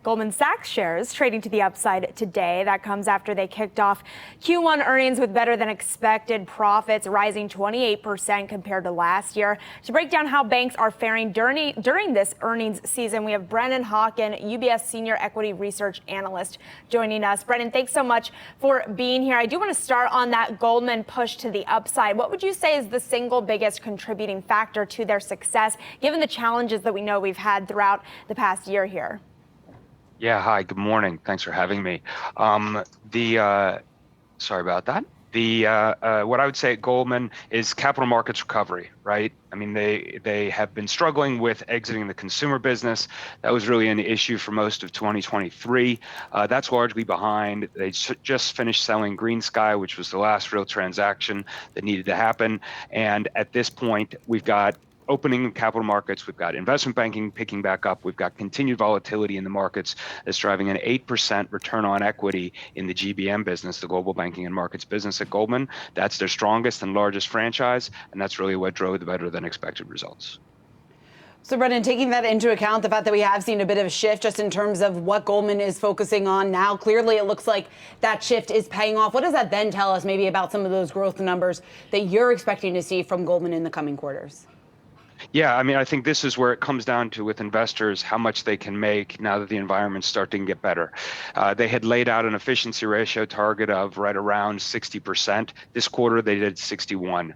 Goldman Sachs shares trading to the upside today. That comes after they kicked off Q1 earnings with better than expected profits, rising 28% compared to last year. To break down how banks are faring during this earnings season, we have Brennan, Hawken, UBS Senior Equity Research Analyst, joining us. Brennan, thanks so much for being here. I do want to start on that Goldman push to the upside. What would you say is the single biggest contributing factor to their success, given the challenges that we know we've had throughout the past year here? Yeah, hi, good morning. Thanks for having me. Sorry about that. What I would say at Goldman is capital markets recovery, right? I mean, they have been struggling with exiting the consumer business. That was really an issue for most of 2023. That's largely behind. They just finished selling GreenSky, which was the last real transaction that needed to happen. And at this point, we've got opening capital markets, we've got investment banking picking back up, we've got continued volatility in the markets that's driving an 8% return on equity in the GBM business, the global banking and markets business at Goldman. That's their strongest and largest franchise, and that's really what drove the better than expected results. So, Brennan, taking that into account, the fact that we have seen a bit of a shift just in terms of what Goldman is focusing on now, clearly it looks like that shift is paying off. What does that then tell us maybe about some of those growth numbers that you're expecting to see from Goldman in the coming quarters? Yeah, I mean, I think this is where it comes down to with investors, how much they can make now that the environment's starting to get better. They had laid out an efficiency ratio target of right around 60%. This quarter, they did 61.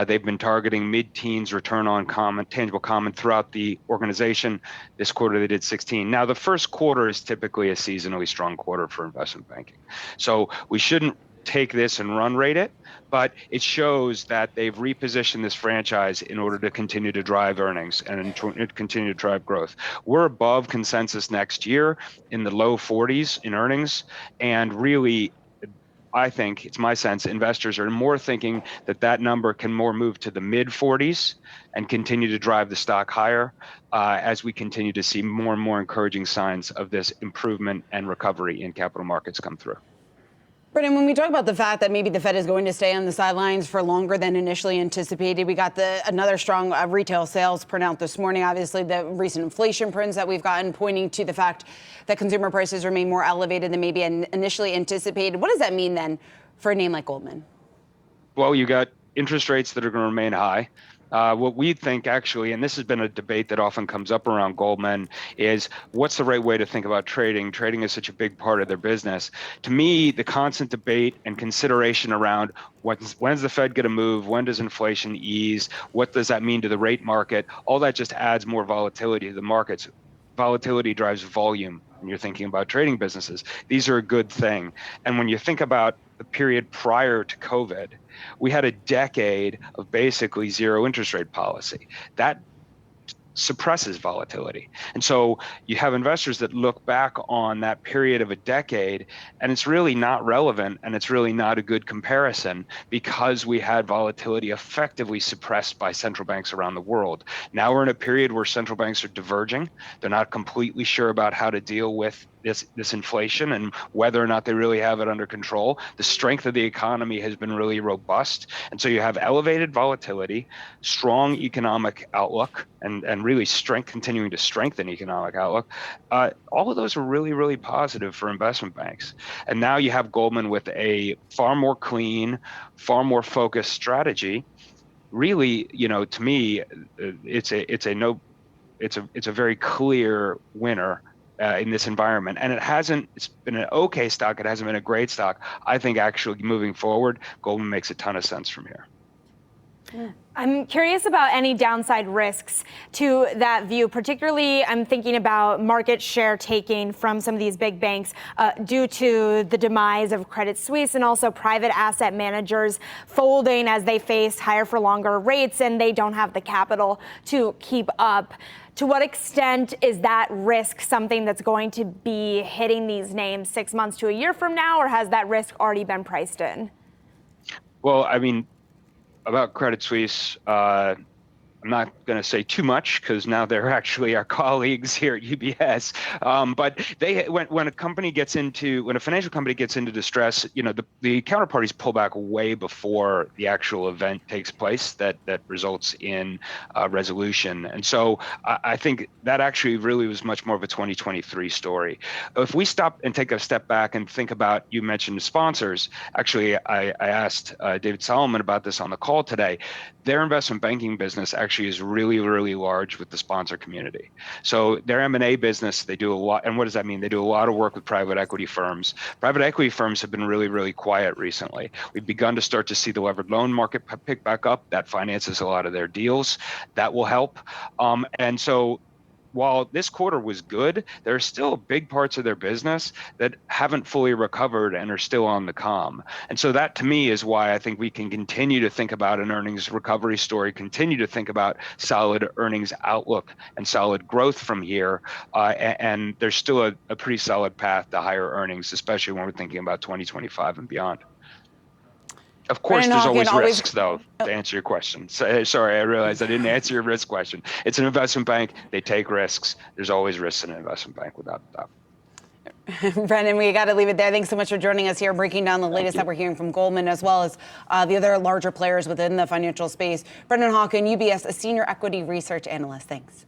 They've been targeting mid-teens return on tangible common throughout the organization. This quarter, they did 16. Now, the first quarter is typically a seasonally strong quarter for investment banking. So we shouldn't take this and run rate it, but it shows that they've repositioned this franchise in order to continue to drive earnings and continue to drive growth. We're above consensus next year in the low 40s in earnings, and really, I think, it's my sense, investors are more thinking that that number can more move to the mid 40s and continue to drive the stock higher as we continue to see more and more encouraging signs of this improvement and recovery in capital markets come through. Brennan, when we talk about the fact that maybe the Fed is going to stay on the sidelines for longer than initially anticipated, we got another strong retail sales printout this morning. Obviously, the recent inflation prints that we've gotten pointing to the fact that consumer prices remain more elevated than maybe initially anticipated. What does that mean then for a name like Goldman? Well, you got interest rates that are going to remain high. What we think actually, and this has been a debate that often comes up around Goldman, is what's the right way to think about trading? Trading is such a big part of their business. To me, the constant debate and consideration around when's the Fed going to move? When does inflation ease? What does that mean to the rate market? All that just adds more volatility to the markets. Volatility drives volume when you're thinking about trading businesses. These are a good thing. And when you think about the period prior to COVID, we had a decade of basically zero interest rate policy. That suppresses volatility. And so you have investors that look back on that period of a decade, and it's really not relevant, and it's really not a good comparison because we had volatility effectively suppressed by central banks around the world. Now we're in a period where central banks are diverging. They're not completely sure about how to deal with this inflation and whether or not they really have it under control. The strength of the economy has been really robust. And so you have elevated volatility, strong economic outlook, and really continuing to strengthen economic outlook. All of those are really, really positive for investment banks. And now you have Goldman with a far more clean, far more focused strategy. Really, to me, it's a very clear winner in this environment. And it's been an okay stock. It hasn't been a great stock. I think actually moving forward, Goldman makes a ton of sense from here. I'm curious about any downside risks to that view. Particularly, I'm thinking about market share taking from some of these big banks due to the demise of Credit Suisse and also private asset managers folding as they face higher for longer rates and they don't have the capital to keep up. To what extent is that risk something that's going to be hitting these names 6 months to a year from now, or has that risk already been priced in? Well, I mean, about Credit Suisse, I'm not going to say too much because now they're actually our colleagues here at UBS. But when a financial company gets into distress, the counterparties pull back way before the actual event takes place that results in resolution. And so I think that actually really was much more of a 2023 story. If we stop and take a step back and think about, you mentioned sponsors. Actually, I asked David Solomon about this on the call today. Their investment banking business actually is really, really large with the sponsor community. So their M&A business, they do a lot. And what does that mean? They do a lot of work with private equity firms. Private equity firms have been really, really quiet recently. We've begun to start to see the levered loan market pick back up. That finances a lot of their deals. That will help. And so while this quarter was good, there are still big parts of their business that haven't fully recovered and are still on the comm. And so that, to me, is why I think we can continue to think about an earnings recovery story, continue to think about solid earnings outlook and solid growth from here. And there's still a pretty solid path to higher earnings, especially when we're thinking about 2025 and beyond. Of course, Brennan, there's Hawken, always risks, though, to answer your question. Sorry, I realized I didn't answer your risk question. It's an investment bank. They take risks. There's always risks in an investment bank, without a doubt. Brennan, we got to leave it there. Thanks so much for joining us here, breaking down the latest that we're hearing from Goldman, as well as the other larger players within the financial space. Brennan Hawken, UBS, a senior equity research analyst. Thanks.